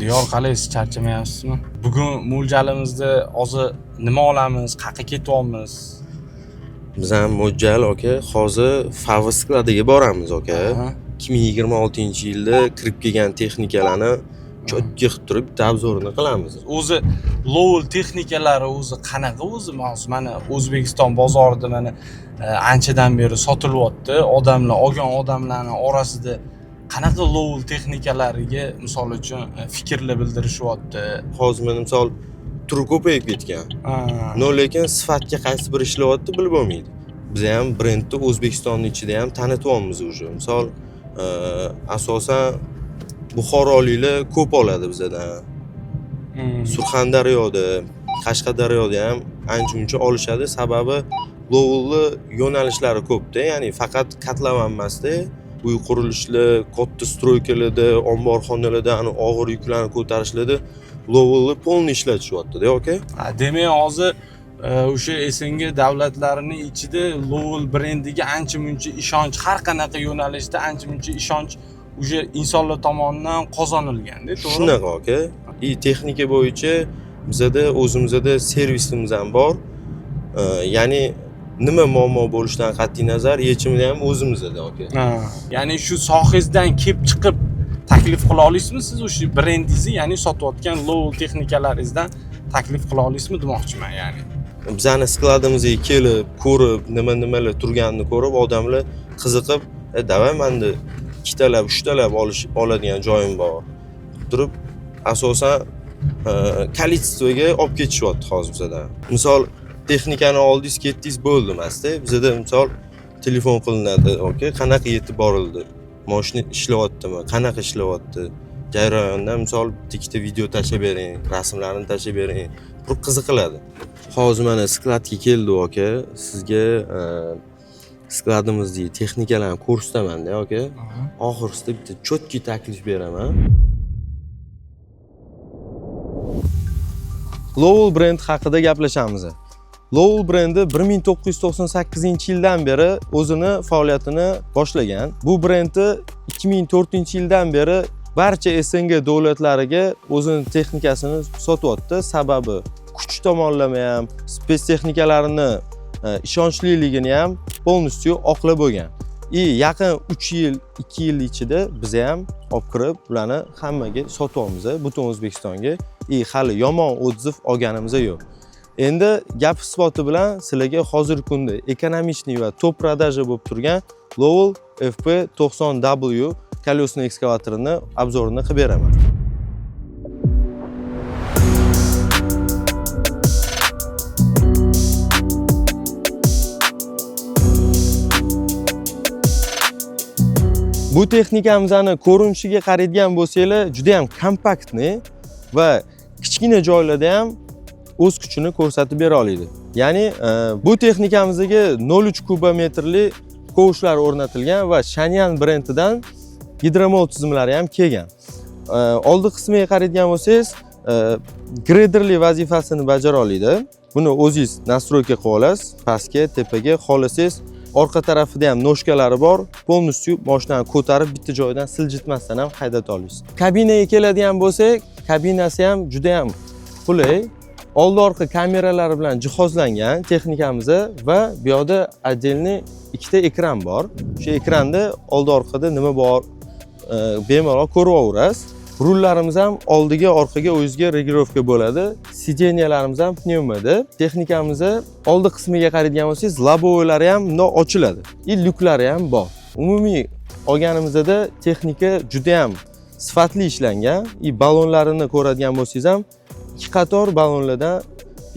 Diyor qalaysiz, charchamayapsizmi? Bugun mo'ljalimizda hozir nima olamiz, qayerga ketyapmiz? Biz ham mo'ljal aka, hozir Favs skladiga boramiz aka. 2026-yilda kirib kelgan texnikalarni cho'tga qilib turib obzorini qilamiz. O'zi Lowell texnikalari o'zi qanaqa o'zi? Mana O'zbekiston bozorida mana anchadan beri sotilyapti. Odamlar, olgan odamlarning orasida qanaqa Lowell texnikalariga misol uchun fikrlar bildirishyapti. Hozir men misol turi ko'payib ketgan. Lekin sifatga qaysi bir ishlayapti bilib bo'lmaydi. Biz ham brendni O'zbekistonning ichida ham tanityapmiz уже. Misol asosan Buxoroliklar ko'p oladi bizdan. Surxondaryoda, Qashqadaryoda ham ancha-muncha olishadi. Sababi Lowell'ni yo'nalishlari ko'pda, ya'ni faqat katlaman emasda, uy qurilishlar, katta stroykalarda, omborxonalarda ani og'ir yuklarni ko'tarishlarda Lowell'ni polni ishlatishyapti-da, aka. Demak, hozir o'sha SNG davlatlarining ichida Lowell brendiga ancha-muncha ishonch, har qanaqa yo'nalishda ancha-muncha ishonch o'sha insonlar tomonidan qozonilgan-da, to'g'rimi? Shunaqa aka. Texnika bo'yicha bizda o'zimizda servisimiz ham bor. Ya'ni nima muammo bo'lishidan qat'iy nazar yechimini ham o'zimizda aka. Ya'ni shu sohangizdan kelib chiqib taklif qila olasizmi siz o'sha brendingizni, ya'ni sotayotgan Lowell texnikalaringizdan taklif qila olasizmi demoqchiman, ya'ni. Bizani skladimizga kelib, ko'rib, nimalar turganini ko'rib, odamlar qiziqib, "Davay, menda ikkitalab, uchtalab oladigan joyim bor." Turib, asosan kolичествоga olib ketishyapti hozir bizda. Misol texnikani oldingiz, ketdingiz bo'ldi emasda. Bizda misol telefon qilinadi, aka, qanaqa yetib borildi? Mashina ishlayaptimi? Qanaqa ishlayapti? Jarayondan misol ikkita video tashlab bering, rasmlarni tashlab bering. Bu qiziqiladi. Hozir mana skladga keldi aka. Sizga skladimizdagi texnikalarni ko'rsataman-da aka. Oxirsida bitta cho'tki taklif beraman. Lowell brend haqida gaplashamiz. Lowell brendi 1998-yildan beri o'zini faoliyatini boshlagan. Bu brendi 2004-yildan beri barcha SNG davlatlariga o'zining texnikasini sotyapti. Sababi kuch tomonlama ham, spes texnikalarini ishonchliligini ham polностью oqlab bo'lgan. Yaqin 3 yil, 2 yil ichida biz ham olib kirib, ularni hammaga sotyapmiz, butun O'zbekistonga. Hali yomon o'dziv olganimiz yo'q. Endi gap isboti bilan sizlarga hozirgi kunda ekonomичный va top продажа bo'lib turgan Lowell FP90W kolesный ekskavatorini obzorini qilib beraman. Bu texnikamizni ko'rinishiga qaraydigan bo'lsanglar, juda ham kompaktni va kichkina joylarda ham o'z kuchini ko'rsatib bera oladi. Ya'ni bu texnikamizga 0,3 kubometrli kovushlar o'rnatilgan va Shanyan brendidan gidromol tizimlari ham kelgan. Oldi qismiga qaraydigan bo'lsangiz, grederli vazifasini bajara oladi. Buni o'zingiz nastroyka qilib olasiz, pastga, tepaga, xohlasangiz orqa tarafida ham noshkalari bor. Polностью mashinani ko'tarib bitta joydan siljitmasdan ham haydata olasiz. Kabinaga keladigan bo'lsak, kabinasi ham juda ham qulay. Oldi-orqa kameralari bilan jihozlangan texnikamiz va bu yerda отдельный ikkita ekran bor. O'sha ekranda oldi-orqada nima bor bemalol ko'rib olasiz. Rullarimiz ham oldiga, orqaga o'zingizga regirovka bo'ladi. Sideniyalarimiz ham pnevmada. Texnikamiz oldi qismiga qaraydigan bo'lsangiz, labovoylari ham bundoq ochiladi. Lyuklari ham bor. Umumiy olganimizda texnika juda ham sifatli ishlangan. Ballonlarini ko'radigan bo'lsangiz ham 2 qator ballonlardan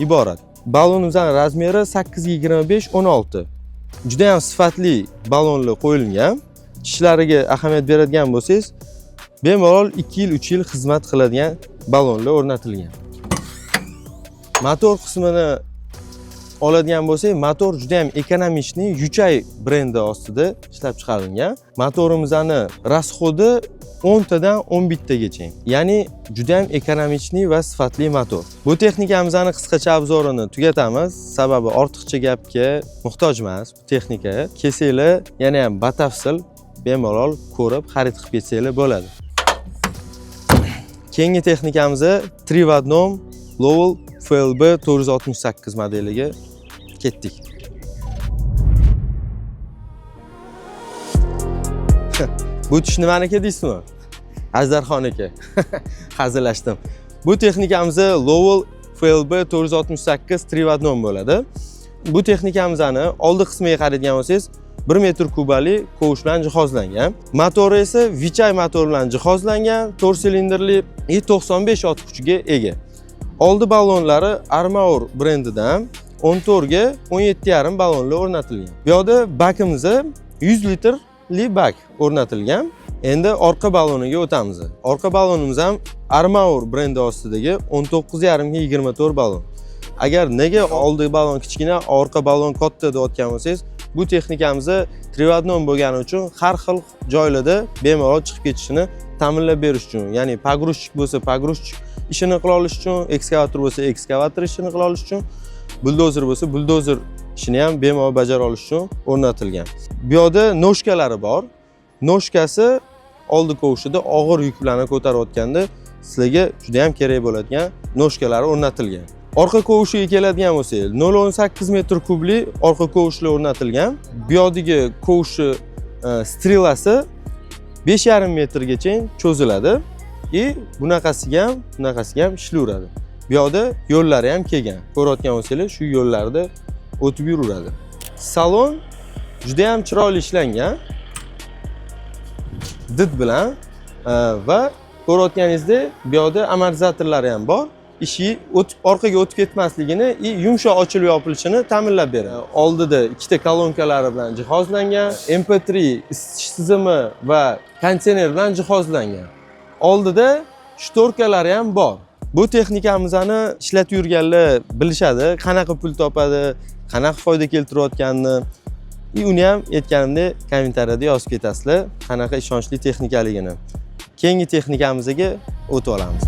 iborat. Ballonimizning razmeri 8x25-16. Juda ham sifatli ballonlar qo'yilgan. Tishlariga ahamiyat beradigan bo'lsangiz, bemalol 2 yil, 3 yil xizmat qiladigan ballonlar o'rnatilgan. Motor qismini oladigan bo'lsak, motor juda ham ekonomичный, Yuchay brendi ostida ishlab chiqarilgan. Motorimizning rasxodi 10 tadan 11 tagacha. Ya'ni juda ham ekonomичный va sifatli motor. Bu texnikamizning qisqacha obzorini tugatamiz, sababi ortiqcha gapga muhtoj emas bu texnika. Kelsanglar, yana ham batafsil bemalol ko'rib xarid qilib ketsanglar bo'ladi. Keyingi texnikamiz 3 v 1 Lowell FLB 468 modeliga ketdik. Bu tush nimaniki deysizmi? Azdarxon aka. Hazillashdim. Bu texnikamiz Lowell FLB 468 3 v 1 bo'ladi. Bu texnikamizni oldi qismiga qaraydigan bo'lsangiz 1 metr kubali kovush bilan jihozlangan. Motori esa Vichay motor bilan jihozlangan, 4 silindrli 95 ot kuchiga ega. Oldi ballonlari Armaur brendidan 14 ga 17,5 ballonli o'rnatilgan. Bu yerda bakimiz 100 litrli bak o'rnatilgan. Endi orqa balloniga o'tamiz. Orqa ballonimiz ham Armaur brendi ostidagi 19,5 ga 24 ballon. Agar nega oldi ballon kichkina, orqa ballon katta deb aytgan bo'lsangiz, bu texnikamiz 3 v 1 bo'lgani uchun har xil joylarda bemalol chiqib ketishini ta'minlab berish uchun, ya'ni pogruzchik bo'lsa pogruzchik ishini qila olish uchun, ekskavator bo'lsa ekskavator ishini qila olish uchun, buldozer bo'lsa buldozer ishini ham bemalol bajara olish uchun o'rnatilgan. Bu yerda noshkalari bor. Noshkasi oldi kovushida og'ir yuklarni ko'tarayotganda sizlarga juda ham kerak bo'ladigan noshkalari o'rnatilgan. Orqa kovushiga keladigan bo'lsak, 0,8 metr kubli orqa kovushlar o'rnatilgan. Bu yerdagi kovushi strelasi 5,5 metrgacha cho'ziladi. Bunaqasiga ham ishlayveradi. Bu yerda yo'llari ham kelgan. Ko'rayotgan bo'lsanglar, shu yo'llarda o'tib yuraveradi. Salon juda ham chiroyli ishlangan. Did bilan va ko'rayotganingizda bu yerda amortizatorlari ham bor. Ishi orqaga o'tib ketmasligini, yumshoq ochilib yopilishini ta'minlab beradi. Oldida ikkita kolonkalari bilan jihozlangan, MP3 isitish tizimi va konditsioner bilan jihozlangan. Oldida shtorkalari ham bor. Bu texnikamizni ishlatib yurganlar bilishadi, qanaqa pul topadi, qanaqa foyda keltirayotganini. Uni ham aytganimdek kommentariyada yozib ketasizlar, qanaqa ishonchli texnikaligini. Keyingi texnikamizga o'tib olamiz.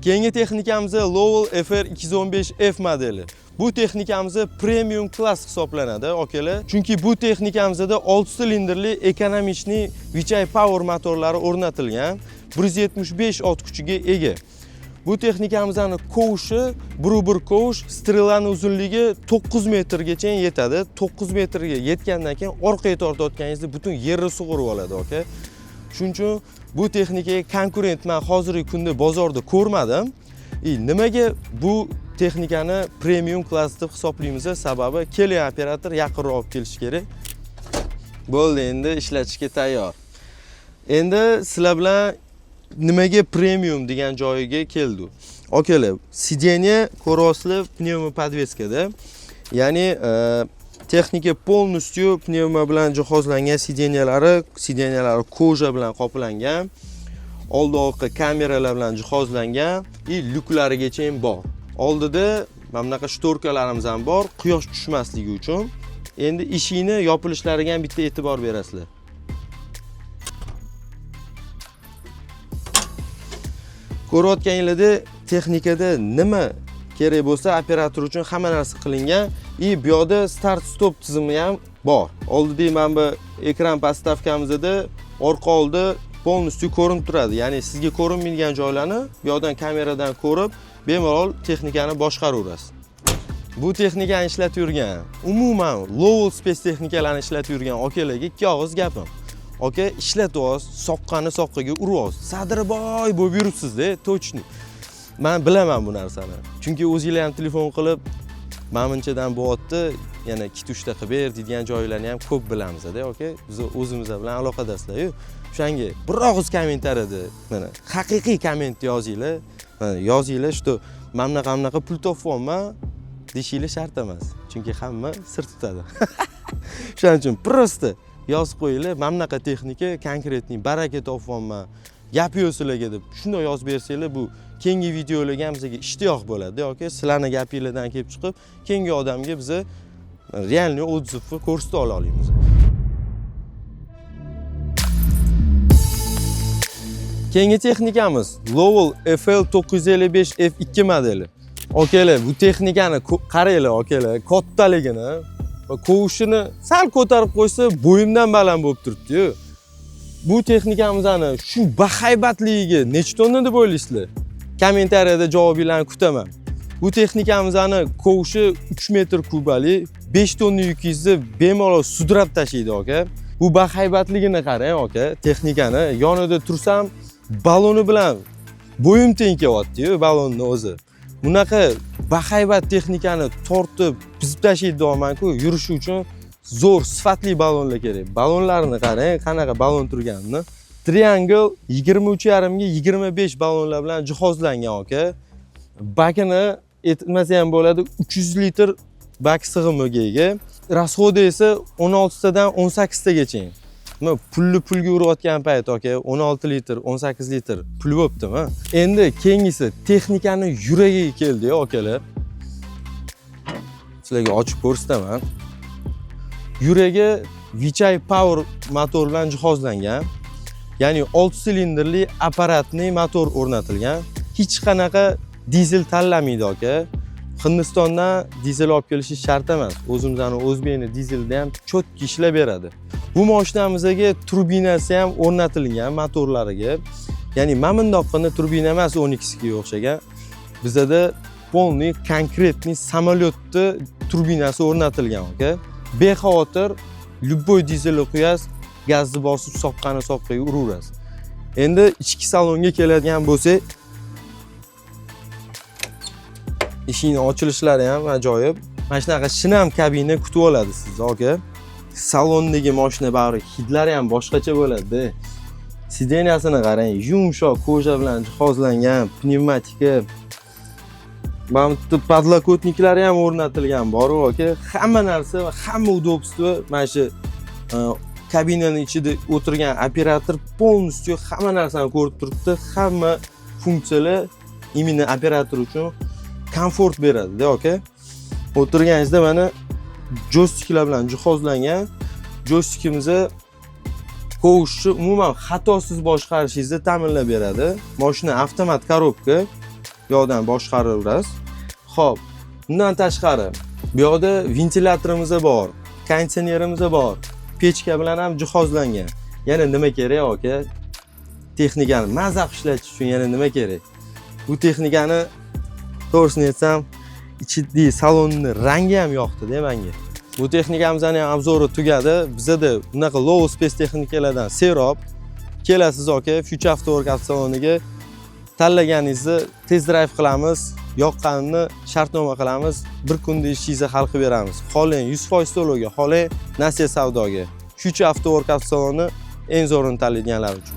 Keyingi texnikamiz Lowell FR 215F modeli. Bu texnikamiz premium klass hisoblanadi, akalar. Chunki bu texnikamizda 6 silindrli ekonomichni Vichay Power motorlari o'rnatilgan, 175 ot kuchiga ega. Bu texnikamizning kovushi, bir kovush, strelaning uzunligi 9 metrgacha yetadi. 9 metrga yetgandan keyin orqaga tortayotganingizda butun yerni sug'urib oladi, aka. Shuning uchun bu texnikaga konkurent men hozirgi kunda bozorda ko'rmadim. Nimaga bu texnikani premium klass deb hisoblaymiz? Sababi kelgan operator yaqinroq olib kelish kerak. Bo'ldi, endi ishlatishga tayyor. Endi sizlar bilan nimaga premium degan joyiga keldik. Akalar, sideniya ko'ryapsizlar pnevmopodveskada. Ya'ni texnika polностью pnevma bilan jihozlangan sideniyalari koja bilan qoplangan. Oldi orqa kameralar bilan jihozlangan, lyuklarigacha ham bor. Oldida mana bunaqa shtorkalarimiz ham bor, quyosh tushmasligi uchun. Endi eshikni yopilishlariga ham bitta e'tibor berasizlar. Ko'rayotganingizda texnikada nima kerak bo'lsa, operator uchun hamma narsa qilingan. Bu yerda start stop tizimi ham bor. Oldida mana bu ekran postavkamizda orqa oldi polностью ko'rinib turadi. Ya'ni sizga ko'rinmaydigan joylarni bu yerdan kameradan ko'rib, bemalol texnikani boshqaraverasiz. Bu texnikani ishlatib yurgan, umuman Lowell Space texnikalarni ishlatib yurgan akalarga ikki og'iz gapim. Aka, ishlatyapsiz, soqqani soqqaga uryapsiz. Sadriboy bo'lib yuribsiz-da, точно. Men bilaman bu narsani. Chunki o'zingizlar ham telefon qilib, "Menimchadan bo'lyapti, yana 2-3 ta qilib ber" degan joylarni ham ko'p bilamiz-da, aka. Biz o'zimiz bilan aloqadasizlar-ku. O'shanga bir og'iz kommentariyada mana haqiqiy komment yozinglar. Yozinglar, shu mana bunaqa pul topyapman deyishinglar shart emas. Chunki hamma sir tutadi. Shuning uchun prosta yozib qo'yinglar, mana bunaqa texnika konkretniy baraka topyapman. Gap yo'q sizlarga deb shunday yozib bersanglar, bu keyingi videolarga ham bizga ishtiyoq bo'ladi, yoki sizlarning gapingizlardan kelib chiqib, keyingi odamga biz realniy odzivni ko'rsata olamiz. Keyingi texnikamiz Lowell FL 955 F2 modeli. Akalar, bu texnikani qaranglar akalar, kattaligini va qovushini sal ko'tarib qo'ysa bo'yimdan baland bo'lib turibdi-yu. Bu texnikamizni shu bahaybatligiga necha tonna deb o'ylaysizlar? Kommentariyada javobinglarni kutaman. Bu texnikamizni qovushi 3 metr kubali 5 tonna yukingizni bemalol sudrab tashlaydi aka. Bu bahaybatligini qarang aka, texnikani yonida tursam baloni bilan bo'yim teng kelyapti-yu balonni o'zi. Bunaqa bahaybat texnikani tortib, bizib tashlaydi deyapman-ku, yurishi uchun zo'r, sifatli balonlar kerak. Balonlarni qarang, qanaqa balon turganini. Triangle 23,5 ga 25 balonlar bilan jihozlangan aka. Bakini aytmasa ham bo'ladi, 300 litr bak sig'imiga ega. Rasxodi esa 16 tadan 18 tagacha. Pulga urayotgan payt aka 16 litr, 18 litr pul bo'ptimi? Endi keyingisi texnikani yuragiga keldi akalar. Sizlarga ochib ko'rsataman. Yuragi Vichay Power motor bilan jihozlangan. Ya'ni 6 silindrli apparatli motor o'rnatilgan. Hech qanaqa dizel tanlamaydi aka. Hindistondan dizel olib kelishi shart emas. O'zimizning O'zbekning dizelida ham cho'tki ishlab beradi. Bu mashinamizga turbinasi ham o'rnatilgan motorlariga. Ya'ni mana bundoqqina turbina emas 12 ga o'xshagan. Bizda polniy konkretniy samolyotni turbinasi o'rnatilgan aka. Bexavotir любой dizelni qo'yasiz, gazni bosib soqqani soqqaga uraverasiz. Endi ichki salonga keladigan bo'lsak, eshikning ochilishlari ham ajoyib. Mana shunaqa shinam kabina kutib oladi sizni aka. Salondagi mashina bari hidlari ham boshqacha bo'ladi. Sideniyasini qarang, yumshoq koja bilan jihozlangan, pnevmatika. Mana bu podlokotniklari ham o'rnatilgan bor aka. Hamma narsa va hamma udobstvo mana shu kabinaning ichida o'tirgan operator полностью hamma narsani ko'rib turibdi. Hamma funksiyalar imенно operator uchun komfort beradi, aka. O'tirganingizda mana joystiklar bilan jihozlangan. Joystikimizni qovushni umuman xatosiz boshqarishingizni ta'minlab beradi. Mashina avtomat korobka, bu yoqdan boshqaraverasiz. Xo'p, bundan tashqari bu yoqda ventilyatorimiz bor, konditsionerimiz bor, pechka bilan ham jihozlangan. Yana nima kerak aka? Texnikani mazza ishlatish uchun yana nima kerak? Bu texnikani to'g'risini aytsam, ichidagi salonni rangi ham yoqdi-da menga. Bu texnikamizning ham obzori tugadi. Bizda bunaqa low space texnikalardan serob kelasiz aka, Future Avtowork avtosaloniga. Tanlaganingizni test drive qilamiz, yoqqanini shartnoma qilamiz, bir kunda ishingizni hal qilib beramiz. Xohlang 100% to'lovga, xohlang nasiya savdoga. Future Avtowork avtosaloni eng zo'rini tanlaydiganlar uchun.